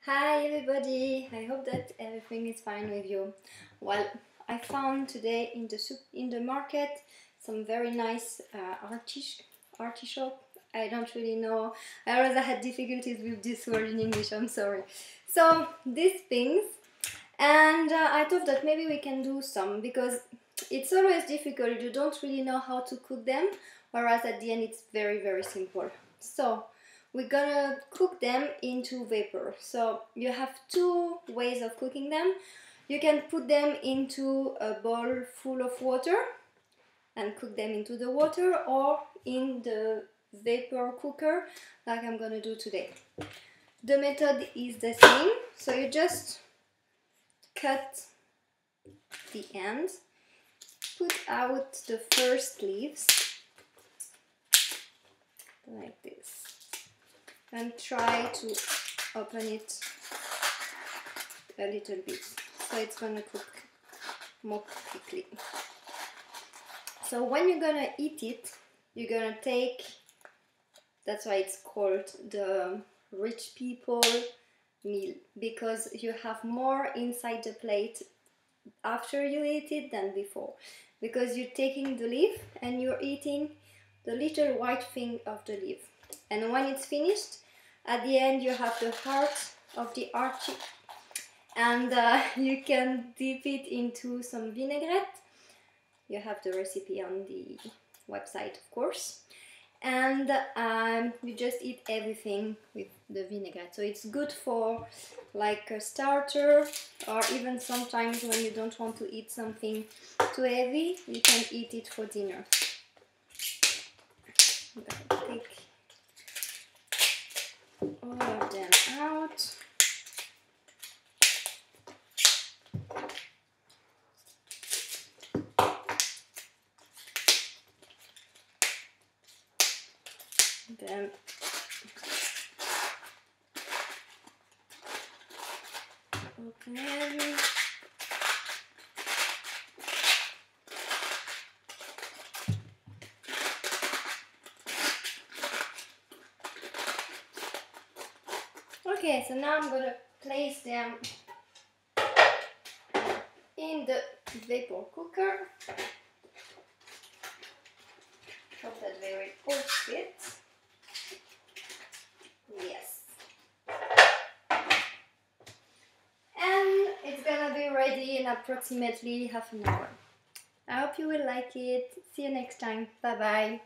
Hi everybody, I hope that everything is fine with you. Well, I found today in the market some very nice artichoke. I don't really know, I always had difficulties with this word in English, I'm sorry. So these things, and I thought that maybe we can do some, because it's always difficult, you don't really know how to cook them, whereas at the end it's very simple. So we're gonna cook them into vapor. So you have two ways of cooking them. You can put them into a bowl full of water and cook them into the water, or in the vapor cooker like I'm gonna do today. The method is the same, so you just cut the ends, put out the first leaves like this, and try to open it a little bit so it's gonna cook more quickly. So when you're gonna eat it, you're gonna take, that's why it's called the rich people meal, because you have more inside the plate after you eat it than before, because you're taking the leaf and you're eating the little white thing of the leaf. And when it's finished, at the end you have the heart of the artichoke, and you can dip it into some vinaigrette. You have the recipe on the website, of course, and you just eat everything with the vinaigrette. So it's good for like a starter, or even sometimes when you don't want to eat something too heavy, you can eat it for dinner. I'm gonna take all of them out. Then open them. Okay, so now I'm gonna place them in the vapor cooker. Hope that they will all fit. Yes. And it's gonna be ready in approximately half an hour. I hope you will like it. See you next time. Bye bye.